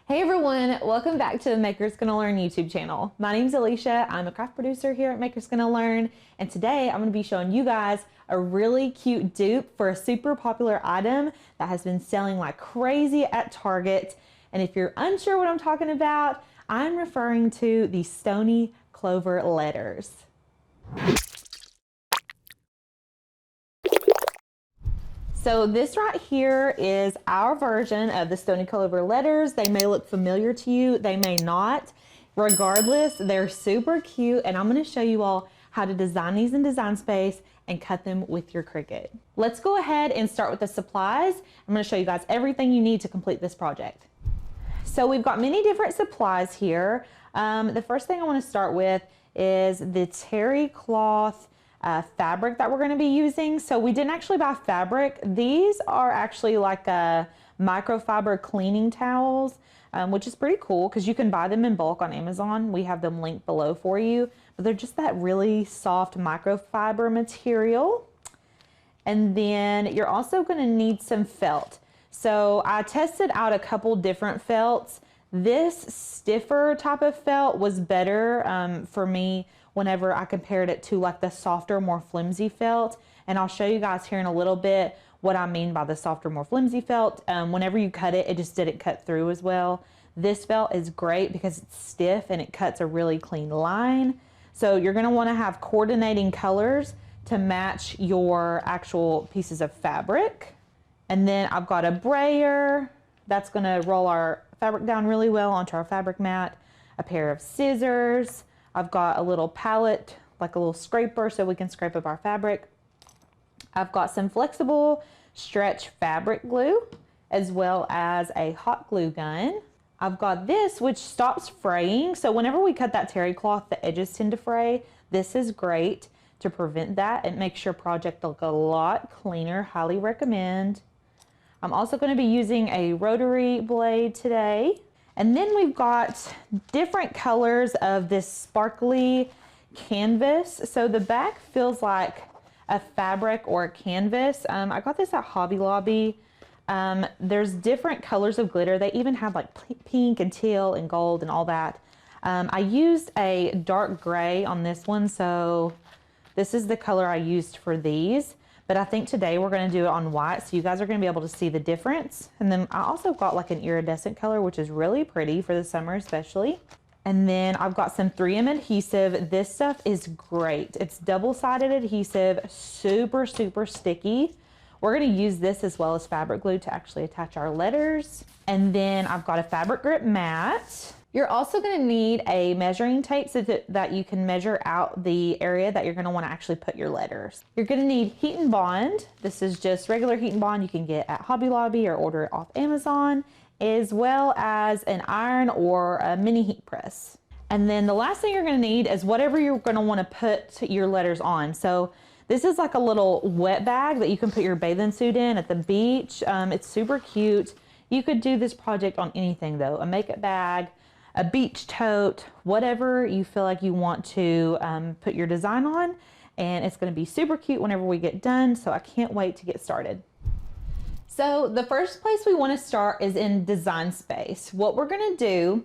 Hey everyone, welcome back to the Maker's Gonna Learn YouTube channel. My name's Alicia, I'm a craft producer here at Maker's Gonna Learn, and today I'm gonna be showing you guys a really cute dupe for a super popular item that has been selling like crazy at Target. And if you're unsure what I'm talking about, I'm referring to the Stoney Clover letters. So this right here is our version of the Stoney Clover letters. They may look familiar to you, they may not. Regardless, they're super cute, and I'm gonna show you all how to design these in Design Space and cut them with your Cricut. Let's go ahead and start with the supplies. I'm gonna show you guys everything you need to complete this project. So we've got many different supplies here. The first thing I wanna start with is the terry cloth fabric that we're going to be using. So we didn't actually buy fabric. These are actually like microfiber cleaning towels, which is pretty cool because you can buy them in bulk on Amazon. We have them linked below for you, but they're just that really soft microfiber material. And then you're also going to need some felt. So I tested out a couple different felts. This stiffer type of felt was better for me whenever I compared it to like the softer, more flimsy felt. And I'll show you guys here in a little bit what I mean by the softer, more flimsy felt. Whenever you cut it, it just didn't cut through as well. This felt is great because it's stiff and it cuts a really clean line. So you're gonna wanna have coordinating colors to match your actual pieces of fabric. And then I've got a brayer that's gonna roll our fabric down really well onto our fabric mat, a pair of scissors. I've got a little palette, like a little scraper so we can scrape up our fabric. I've got some flexible stretch fabric glue as well as a hot glue gun. I've got this which stops fraying. So whenever we cut that terry cloth, the edges tend to fray. This is great to prevent that. It makes your project look a lot cleaner. Highly recommend. I'm also going to be using a Rotary Blade today. And then we've got different colors of this sparkly canvas. So the back feels like a fabric or a canvas. I got this at Hobby Lobby. There's different colors of glitter. They even have like pink and teal and gold and all that. I used a dark gray on this one, so this is the color I used for these. But I think today we're going to do it on white, so you guys are going to be able to see the difference. And then I also got like an iridescent color, which is really pretty for the summer especially. And then I've got some 3M adhesive. This stuff is great. It's double-sided adhesive, super, super sticky. We're going to use this as well as fabric glue to actually attach our letters. And then I've got a fabric grip mat. You're also going to need a measuring tape so that you can measure out the area that you're going to want to actually put your letters. You're going to need heat and bond. This is just regular heat and bond you can get at Hobby Lobby or order it off Amazon, as well as an iron or a mini heat press. And then the last thing you're going to need is whatever you're going to want to put your letters on. So this is like a little wet bag that you can put your bathing suit in at the beach. It's super cute. You could do this project on anything though, a makeup bag, a beach tote, whatever you feel like you want to put your design on, and it's going to be super cute whenever we get done, so I can't wait to get started. So the first place we want to start is in Design Space. What we're going to do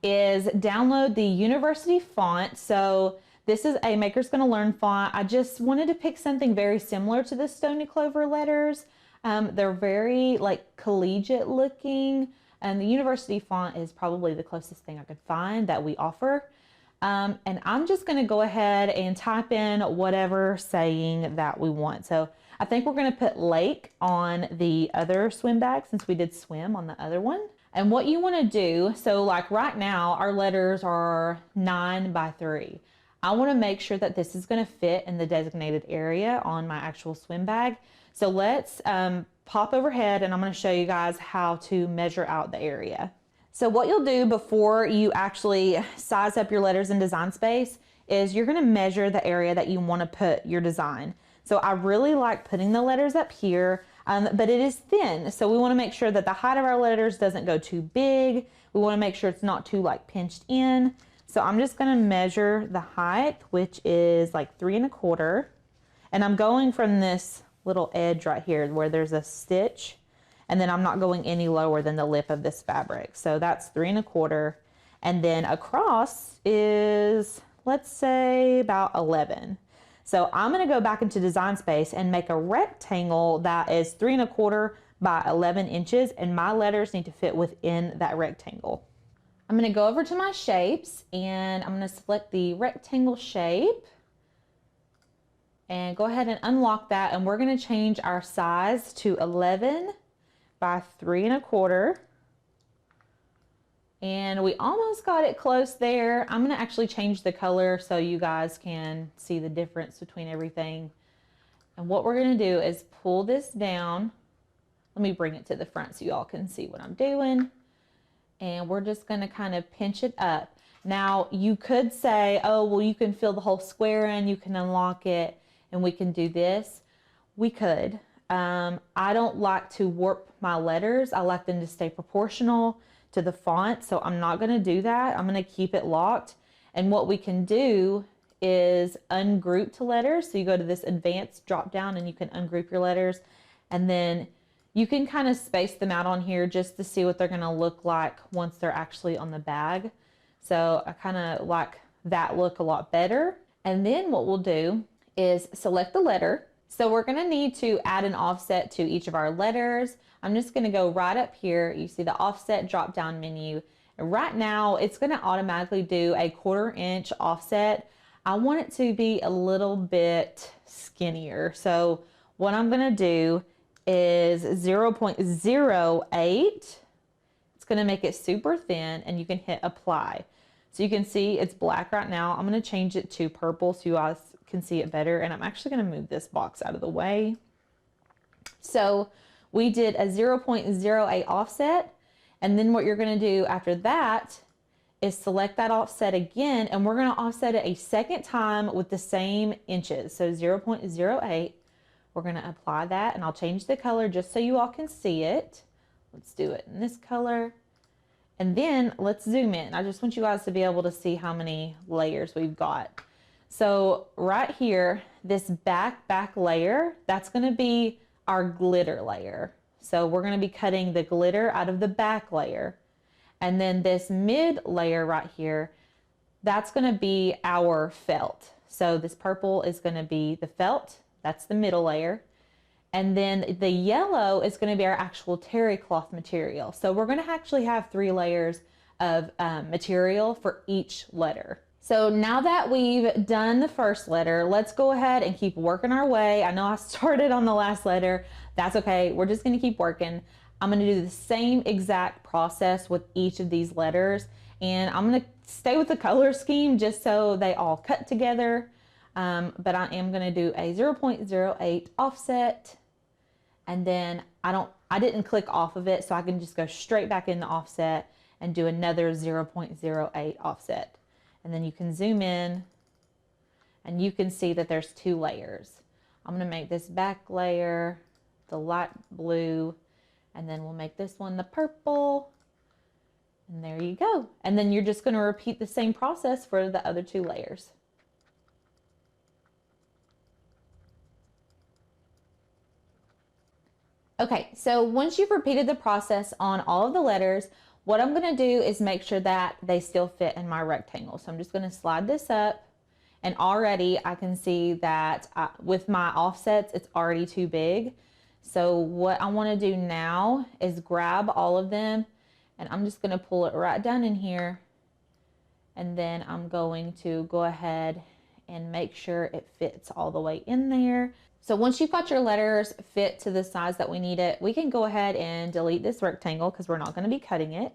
is download the university font. So this is a Maker's Gonna Learn font. I just wanted to pick something very similar to the Stoney Clover letters. They're very like collegiate looking. And the university font is probably the closest thing I could find that we offer. And I'm just gonna go ahead and type in whatever saying that we want. So I think we're gonna put lake on the other swim bag since we did swim on the other one. And what you wanna do, so like right now, our letters are 9 by 3. I wanna make sure that this is gonna fit in the designated area on my actual swim bag. So let's pop overhead and I'm going to show you guys how to measure out the area. So what you'll do before you actually size up your letters in Design Space is you're going to measure the area that you want to put your design. So I really like putting the letters up here, but it is thin. So we want to make sure that the height of our letters doesn't go too big. We want to make sure it's not too like pinched in. So I'm just going to measure the height, which is like 3 1/4. And I'm going from this little edge right here where there's a stitch, and then I'm not going any lower than the lip of this fabric. So that's 3 1/4. And then across is, let's say, about 11. So I'm going to go back into Design Space and make a rectangle that is 3 1/4 by 11 inches, and my letters need to fit within that rectangle. I'm going to go over to my shapes and I'm going to select the rectangle shape and go ahead and unlock that, and we're going to change our size to 11 by 3 1/4. And we almost got it close there. I'm going to actually change the color so you guys can see the difference between everything. And what we're going to do is pull this down. Let me bring it to the front so you all can see what I'm doing. And we're just going to kind of pinch it up. Now you could say, oh, well, you can fill the whole square in, you can unlock it, and we can do this. We could. I don't like to warp my letters. I like them to stay proportional to the font, so I'm not going to do that. I'm going to keep it locked. And what we can do is ungroup to letters. So you go to this advanced drop down and you can ungroup your letters, and then you can kind of space them out on here just to see what they're going to look like once they're actually on the bag. So I kind of like that look a lot better. And then what we'll do is select the letter. So we're going to need to add an offset to each of our letters. I'm just going to go right up here. You see the offset drop down menu. And right now it's going to automatically do a 1/4 inch offset. I want it to be a little bit skinnier. So what I'm going to do is 0.08. It's going to make it super thin, and you can hit apply. So you can see it's black right now. I'm going to change it to purple so you guys can see it better. And I'm actually going to move this box out of the way. So we did a 0.08 offset. And then what you're going to do after that is select that offset again. And we're going to offset it a second time with the same inches. So 0.08. We're going to apply that, and I'll change the color just so you all can see it. Let's do it in this color. And then let's zoom in. I just want you guys to be able to see how many layers we've got. So right here, this back layer, that's going to be our glitter layer. So we're going to be cutting the glitter out of the back layer. And then this mid layer right here, that's going to be our felt. So this purple is going to be the felt. That's the middle layer. And then the yellow is going to be our actual terry cloth material. So we're going to actually have 3 layers of material for each letter. So now that we've done the first letter, let's go ahead and keep working our way. I know I started on the last letter. That's okay. We're just going to keep working. I'm going to do the same exact process with each of these letters. And I'm going to stay with the color scheme just so they all cut together. But I am going to do a 0.08 offset, and then I didn't click off of it, so I can just go straight back in the offset and do another 0.08 offset. And then you can zoom in and you can see that there's 2 layers. I'm going to make this back layer the light blue, and then we'll make this one the purple. And there you go. And then you're just going to repeat the same process for the other 2 layers. Okay, so once you've repeated the process on all of the letters, what I'm going to do is make sure that they still fit in my rectangle. So I'm just going to slide this up, and already I can see that with my offsets, it's already too big. So what I want to do now is grab all of them, and I'm just going to pull it right down in here, and then I'm going to go ahead and make sure it fits all the way in there. So once you've got your letters fit to the size that we need it, we can go ahead and delete this rectangle because we're not going to be cutting it.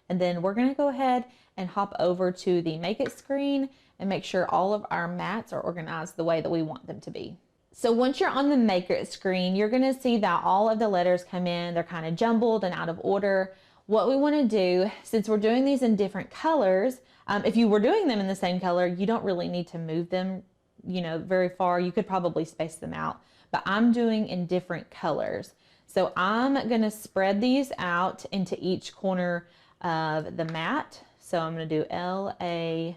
And then we're going to go ahead and hop over to the Make It screen and make sure all of our mats are organized the way that we want them to be. So once you're on the Make It screen, you're going to see that all of the letters come in. They're kind of jumbled and out of order. What we want to do, since we're doing these in different colors, if you were doing them in the same color, you don't really need to move them very far. You could probably space them out, but I'm doing in different colors. So I'm going to spread these out into each corner of the mat. So I'm going to do L-A-K-E,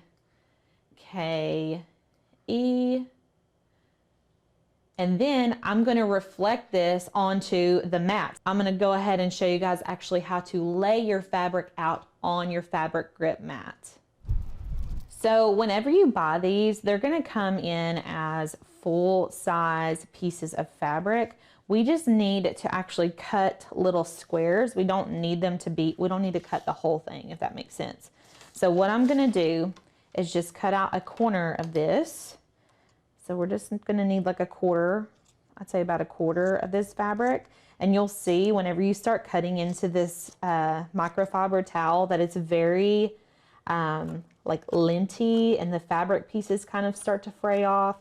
And then I'm going to reflect this onto the mat. I'm going to go ahead and show you guys actually how to lay your fabric out on your fabric grip mat. So whenever you buy these, they're going to come in as full size pieces of fabric. We just need to actually cut little squares. We don't need to cut the whole thing, if that makes sense. So what I'm going to do is just cut out a corner of this. So we're just going to need like a quarter, I'd say about a quarter of this fabric. And you'll see whenever you start cutting into this microfiber towel that it's very like linty, and the fabric pieces kind of start to fray off.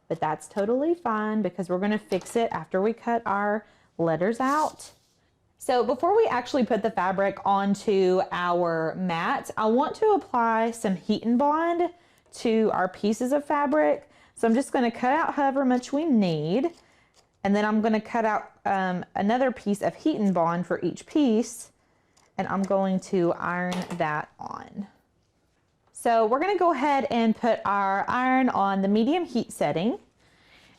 But that's totally fine because we're going to fix it after we cut our letters out. So before we actually put the fabric onto our mat, I want to apply some heat and bond to our pieces of fabric. So I'm just going to cut out however much we need, and then I'm going to cut out another piece of heat and bond for each piece, and I'm going to iron that on. So we're going to go ahead and put our iron on the medium heat setting.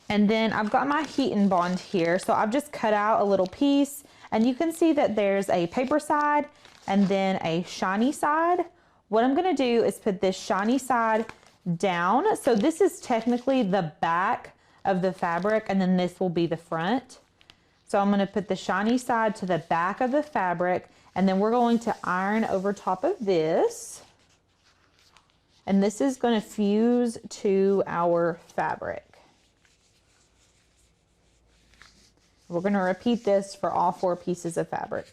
And then I've got my heat and bond here. So I've just cut out a little piece, and you can see that there's a paper side and then a shiny side. What I'm going to do is put this shiny side down. So this is technically the back of the fabric, and then this will be the front. So I'm going to put the shiny side to the back of the fabric, and then we're going to iron over top of this. And this is going to fuse to our fabric. We're going to repeat this for all 4 pieces of fabric.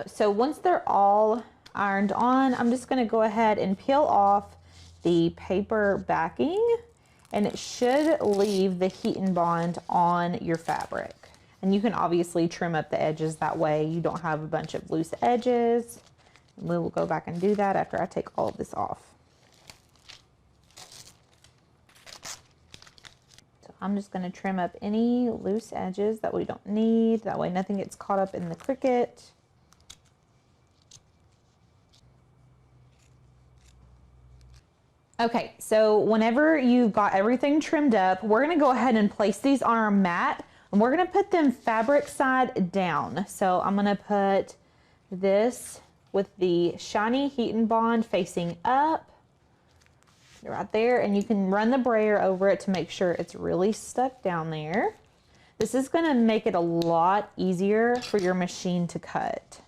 So once they're all ironed on, I'm just going to go ahead and peel off the paper backing. And it should leave the heat and bond on your fabric. And you can obviously trim up the edges, that way you don't have a bunch of loose edges. And we will go back and do that after I take all of this off. So I'm just going to trim up any loose edges that we don't need. That way nothing gets caught up in the Cricut. Okay, so whenever you've got everything trimmed up, we're going to go ahead and place these on our mat, and we're going to put them fabric side down. So I'm going to put this with the shiny heat and bond facing up right there, and you can run the brayer over it to make sure it's really stuck down there. This is going to make it a lot easier for your machine to cut.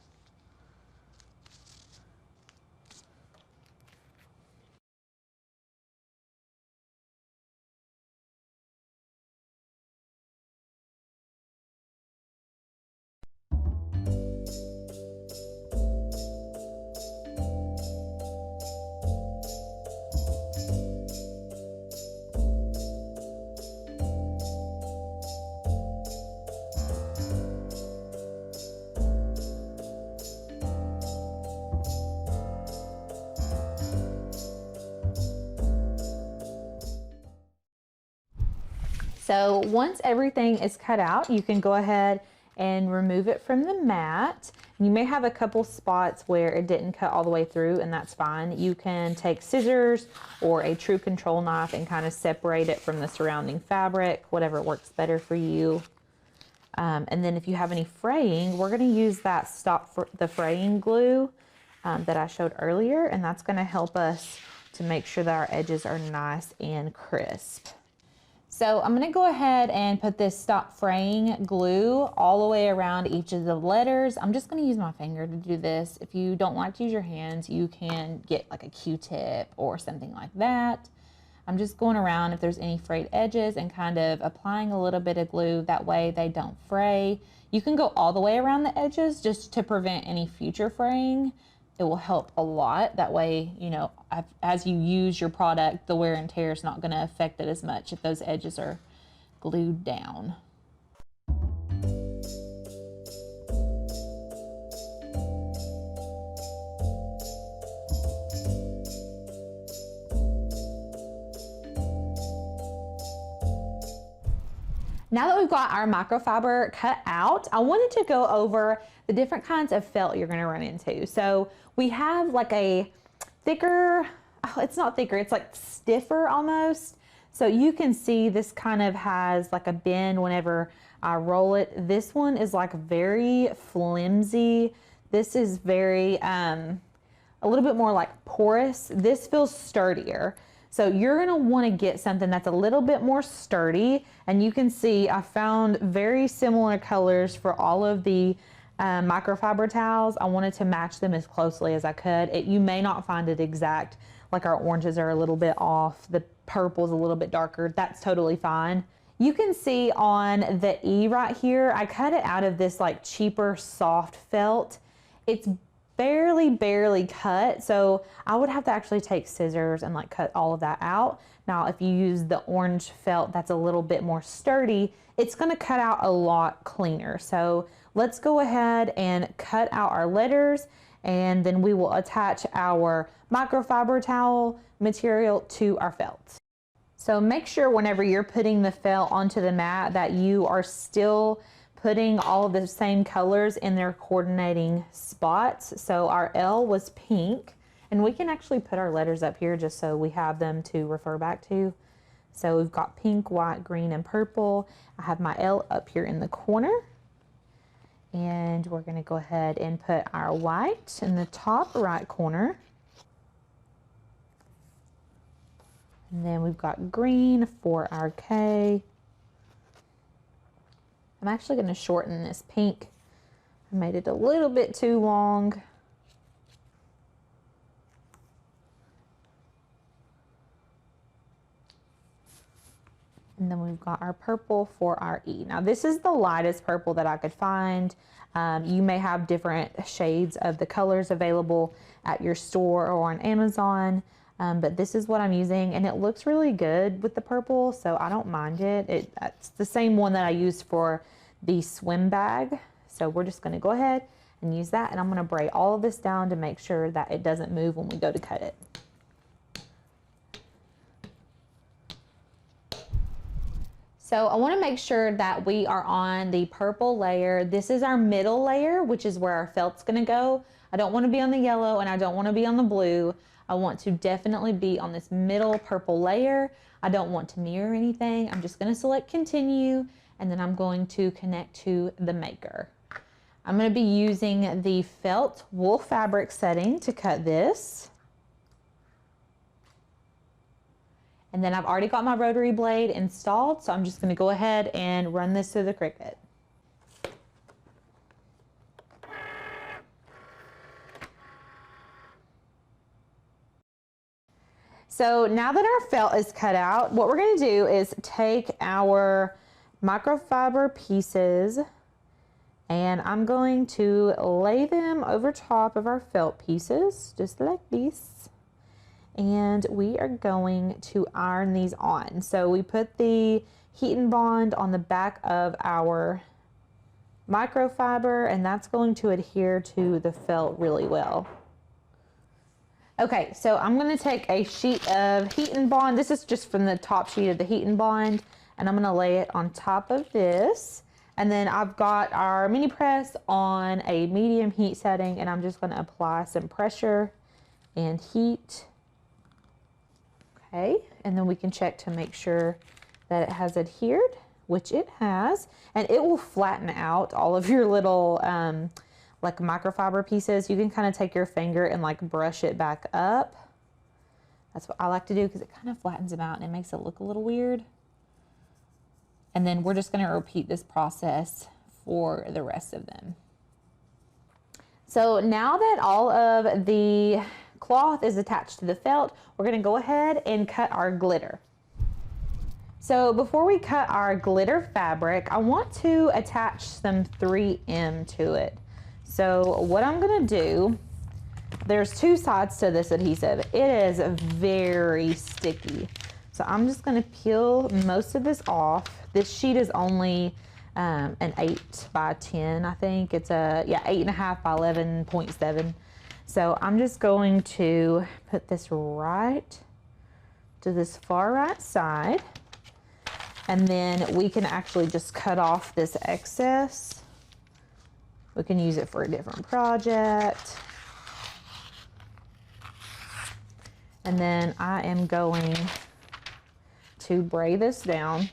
So once everything is cut out, you can go ahead and remove it from the mat. You may have a couple spots where it didn't cut all the way through, and that's fine. You can take scissors or a true control knife and kind of separate it from the surrounding fabric, whatever works better for you. And then if you have any fraying, we're going to use that Stop the Fraying glue that I showed earlier, and that's going to help us to make sure that our edges are nice and crisp. So I'm going to go ahead and put this Stop Fraying glue all the way around each of the letters. I'm just going to use my finger to do this. If you don't like to use your hands, you can get like a Q-tip or something like that. I'm just going around if there's any frayed edges and kind of applying a little bit of glue. That way they don't fray. You can go all the way around the edges just to prevent any future fraying. It will help a lot. That way, you know, as you use your product, the wear and tear is not going to affect it as much if those edges are glued down. Now that we've got our microfiber cut out, I wanted to go over the different kinds of felt you're gonna run into. So we have like a thicker, oh, it's not thicker, it's like stiffer almost. So you can see this kind of has like a bend whenever I roll it. This one is like very flimsy. This is very, a little bit more like porous. This feels sturdier. So you're gonna wanna get something that's a little bit more sturdy. And you can see I found very similar colors for all of the microfiber towels. I wanted to match them as closely as I could. You may not find it exact, like our oranges are a little bit off, the purple's a little bit darker. That's totally fine. You can see on the E right here, I cut it out of this like cheaper soft felt. It's barely cut, so I would have to actually take scissors and like cut all of that out. Now if you use the orange felt that's a little bit more sturdy, it's gonna cut out a lot cleaner. So let's go ahead and cut out our letters, and then we will attach our microfiber towel material to our felt. So make sure whenever you're putting the felt onto the mat that you are still putting all of the same colors in their coordinating spots. So our L was pink, and we can actually put our letters up here just so we have them to refer back to. So we've got pink, white, green, and purple. I have my L up here in the corner, and we're gonna go ahead and put our white in the top right corner. And then we've got green for our K. I'm actually going to shorten this pink. I made it a little bit too long. And then we've got our purple for our E. Now this is the lightest purple that I could find. You may have different shades of the colors available at your store or on Amazon. But this is what I'm using, and it looks really good with the purple, so I don't mind it. It's the same one that I used for the swim bag. So we're just gonna go ahead and use that, and I'm gonna braid all of this down to make sure that it doesn't move when we go to cut it. So I wanna make sure that we are on the purple layer. This is our middle layer, which is where our felt's gonna go. I don't wanna be on the yellow, and I don't wanna be on the blue. I want to definitely be on this middle purple layer. I don't want to mirror anything. I'm just gonna select continue, and then I'm going to connect to the maker. I'm gonna be using the felt wool fabric setting to cut this. And then I've already got my rotary blade installed, so I'm just gonna go ahead and run this through the Cricut. So now that our felt is cut out, what we're gonna do is take our microfiber pieces, and I'm going to lay them over top of our felt pieces, just like this. And we are going to iron these on. So we put the heat and bond on the back of our microfiber, and that's going to adhere to the felt really well. Okay, so I'm gonna take a sheet of heat and bond. This is just from the top sheet of the heat and bond, and I'm gonna lay it on top of this. And then I've got our mini press on a medium heat setting, and I'm just gonna apply some pressure and heat. Okay, and then we can check to make sure that it has adhered, which it has, and it will flatten out all of your little like microfiber pieces. You can kind of take your finger and like brush it back up. That's what I like to do because it kind of flattens them out and it makes it look a little weird. And then we're just going to repeat this process for the rest of them. So now that all of the cloth is attached to the felt, we're going to go ahead and cut our glitter. So before we cut our glitter fabric, I want to attach some 3M to it. So what I'm gonna do, there's two sides to this adhesive. It is very sticky. So I'm just gonna peel most of this off. This sheet is only an 8 by 10, I think. It's a, yeah, 8.5 by 11.7. So I'm just going to put this right to this far right side. And then we can actually just cut off this excess. We can use it for a different project. And then I am going to braid this down.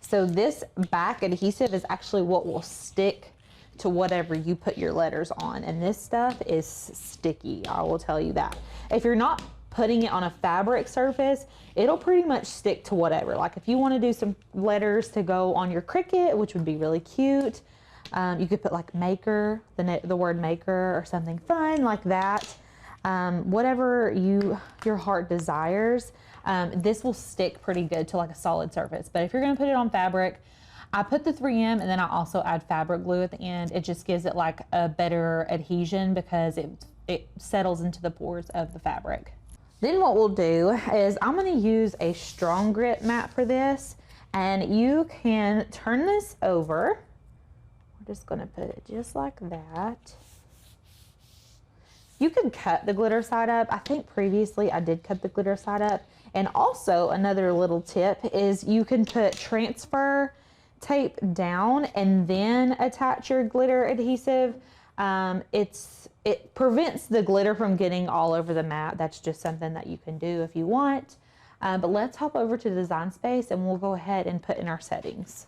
So this back adhesive is actually what will stick to whatever you put your letters on. And this stuff is sticky, I will tell you that. If you're not putting it on a fabric surface, it'll pretty much stick to whatever. Like if you want to do some letters to go on your Cricut, which would be really cute, you could put like maker, the word maker, or something fun like that. Whatever your heart desires, this will stick pretty good to like a solid surface. But if you're going to put it on fabric, I put the 3M and then I also add fabric glue at the end. It just gives it like a better adhesion because it settles into the pores of the fabric. Then what we'll do is I'm going to use a strong grit mat for this, and you can turn this over. We're just going to put it just like that. You can cut the glitter side up. I think previously I did cut the glitter side up. And also another little tip is you can put transfer tape down and then attach your glitter adhesive. It prevents the glitter from getting all over the mat. That's just something that you can do if you want. But let's hop over to Design Space and we'll go ahead and put in our settings.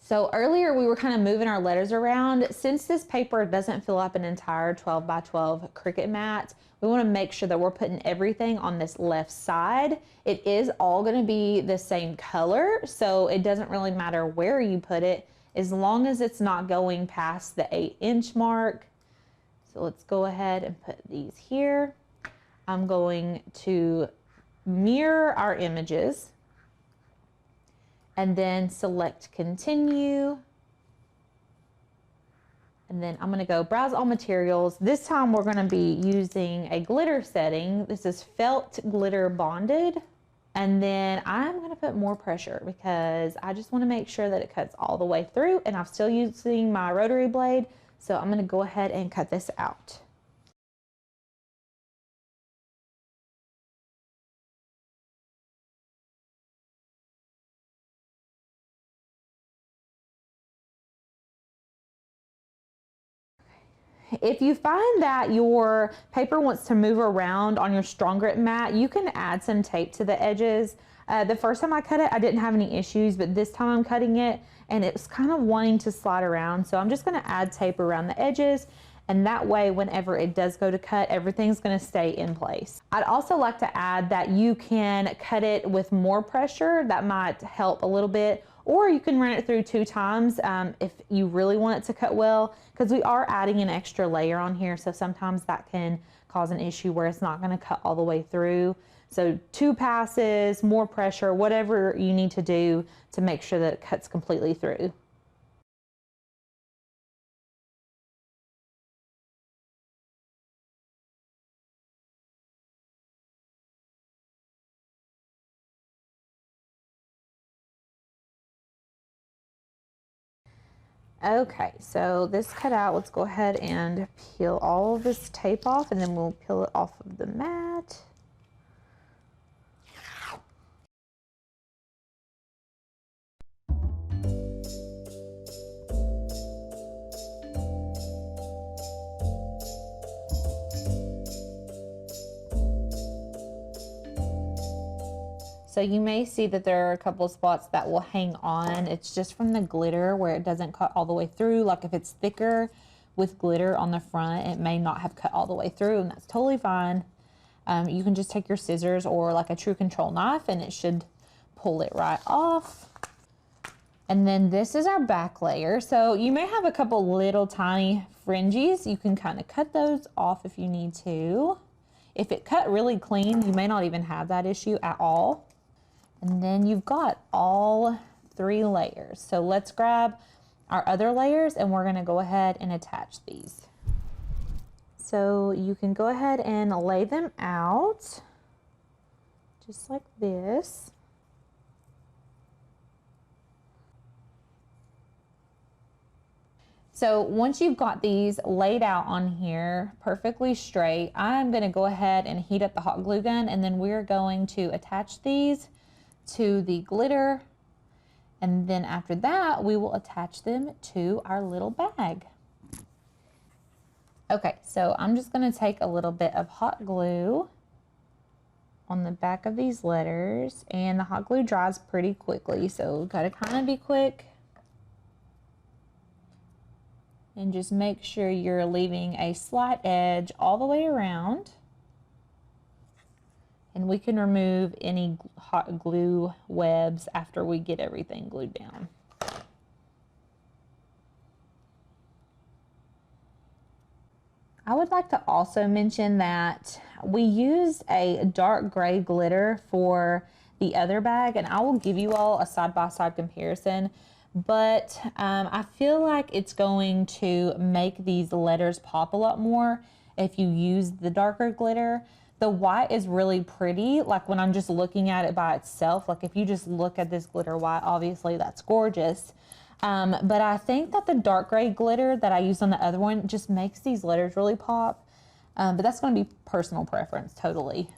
So earlier we were kind of moving our letters around. Since this paper doesn't fill up an entire 12 by 12 Cricut mat, we want to make sure that we're putting everything on this left side. It is all going to be the same color, so it doesn't really matter where you put it as long as it's not going past the 8-inch mark. So let's go ahead and put these here. I'm going to mirror our images and then select continue. And then I'm going to go browse all materials. This time we're going to be using a glitter setting. This is felt glitter bonded. And then I'm going to put more pressure because I just want to make sure that it cuts all the way through, and I'm still using my rotary blade. So I'm going to go ahead and cut this out. If you find that your paper wants to move around on your strong grit mat, you can add some tape to the edges. The first time I cut it, I didn't have any issues, but this time I'm cutting it and it was kind of wanting to slide around. So I'm just going to add tape around the edges, and that way whenever it does go to cut, everything's going to stay in place. I'd also like to add that you can cut it with more pressure. That might help a little bit. Or you can run it through 2 times if you really want it to cut well, because we are adding an extra layer on here, so sometimes that can cause an issue where it's not going to cut all the way through. So 2 passes, more pressure, whatever you need to do to make sure that it cuts completely through. Okay, so this cut out, let's go ahead and peel all of this tape off, and then we'll peel it off of the mat. So you may see that there are a couple of spots that will hang on. It's just from the glitter where it doesn't cut all the way through. Like if it's thicker with glitter on the front, it may not have cut all the way through, and that's totally fine. You can just take your scissors or like a true control knife and it should pull it right off. And then this is our back layer. So you may have a couple little tiny fringes. You can kind of cut those off if you need to. If it cut really clean, you may not even have that issue at all. And then you've got all 3 layers. So let's grab our other layers and we're gonna go ahead and attach these. So you can go ahead and lay them out just like this. So once you've got these laid out on here perfectly straight, I'm going to go ahead and heat up the hot glue gun, and then we're going to attach these to the glitter, and then after that we will attach them to our little bag. Okay, so I'm just going to take a little bit of hot glue on the back of these letters, and the hot glue dries pretty quickly, so gotta kind of be quick. And just make sure you're leaving a slight edge all the way around. And we can remove any hot glue webs after we get everything glued down. I would like to also mention that we used a dark gray glitter for the other bag, and I will give you all a side-by-side comparison, but I feel like it's going to make these letters pop a lot more if you use the darker glitter. The white is really pretty, like when I'm just looking at it by itself. Like if you just look at this glitter white, obviously that's gorgeous. But I think that the dark gray glitter that I used on the other one just makes these letters really pop. But that's going to be personal preference, totally.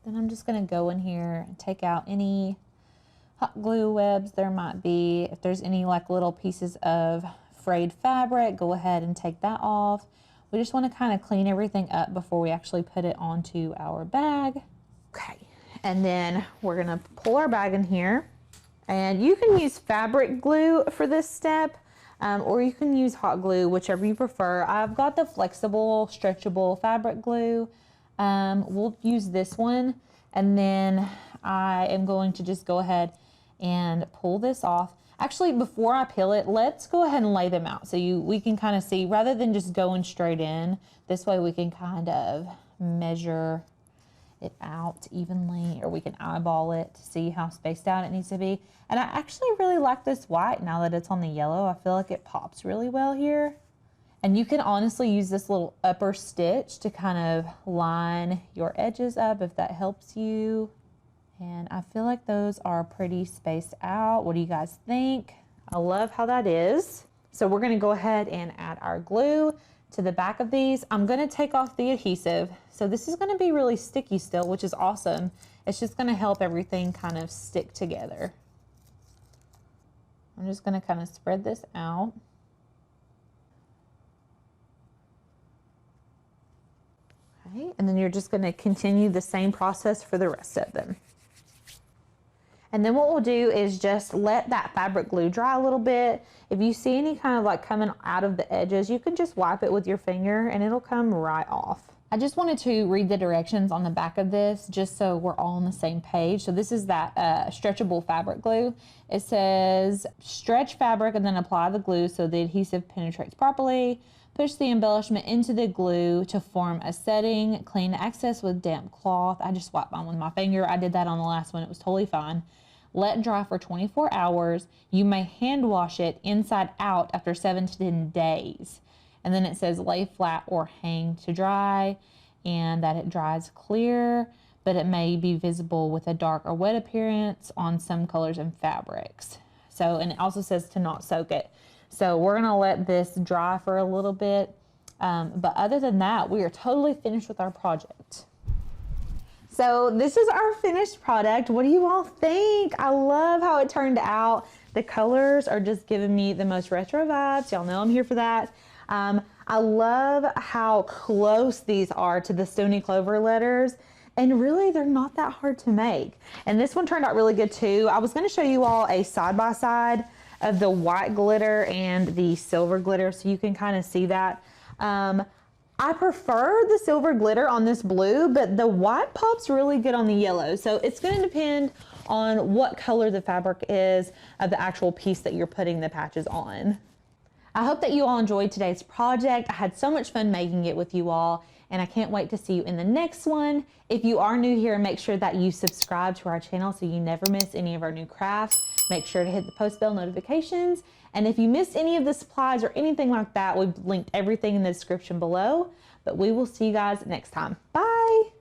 Then I'm just going to go in here and take out any hot glue webs there might be. If there's any like little pieces of frayed fabric, go ahead and take that off. We just want to kind of clean everything up before we actually put it onto our bag. Okay, and then we're going to pull our bag in here. And you can use fabric glue for this step, or you can use hot glue, whichever you prefer. I've got the flexible, stretchable fabric glue. We'll use this one, and then I am going to just go ahead and pull this off. Actually, before I peel it, let's go ahead and lay them out so we can kind of see, rather than just going straight in. This way we can kind of measure it out evenly, or we can eyeball it to see how spaced out it needs to be. And I actually really like this white now that it's on the yellow. I feel like it pops really well here. And you can honestly use this little upper stitch to kind of line your edges up if that helps you. And I feel like those are pretty spaced out. What do you guys think? I love how that is. So we're gonna go ahead and add our glue to the back of these. I'm gonna take off the adhesive. So this is gonna be really sticky still, which is awesome. It's just gonna help everything kind of stick together. I'm just gonna kind of spread this out. Okay, and then you're just gonna continue the same process for the rest of them. And then what we'll do is just let that fabric glue dry a little bit. If you see any kind of like coming out of the edges, you can just wipe it with your finger and it'll come right off. I just wanted to read the directions on the back of this just so we're all on the same page. So this is that stretchable fabric glue. It says stretch fabric and then apply the glue so the adhesive penetrates properly. Push the embellishment into the glue to form a setting. Clean the excess with damp cloth. I just wiped mine with my finger. I did that on the last one. It was totally fine. Let dry for 24 hours. You may hand wash it inside out after 7 to 10 days. And then it says lay flat or hang to dry, and that it dries clear, but it may be visible with a dark or wet appearance on some colors and fabrics. So, and it also says to not soak it. So we're gonna let this dry for a little bit. But other than that, we are totally finished with our project. So this is our finished product. What do you all think? I love how it turned out. The colors are just giving me the most retro vibes. Y'all know I'm here for that. I love how close these are to the Stoney Clover letters. And really, they're not that hard to make. And this one turned out really good too. I was gonna show you all a side-by-side of the white glitter and the silver glitter so you can kind of see that. I prefer the silver glitter on this blue, but the white pops really good on the yellow. So it's going to depend on what color the fabric is of the actual piece that you're putting the patches on. I hope that you all enjoyed today's project. I had so much fun making it with you all, and I can't wait to see you in the next one. If you are new here, make sure that you subscribe to our channel so you never miss any of our new crafts. Make sure to hit the post bell notifications. And if you missed any of the supplies or anything like that, we've linked everything in the description below. But we will see you guys next time. Bye.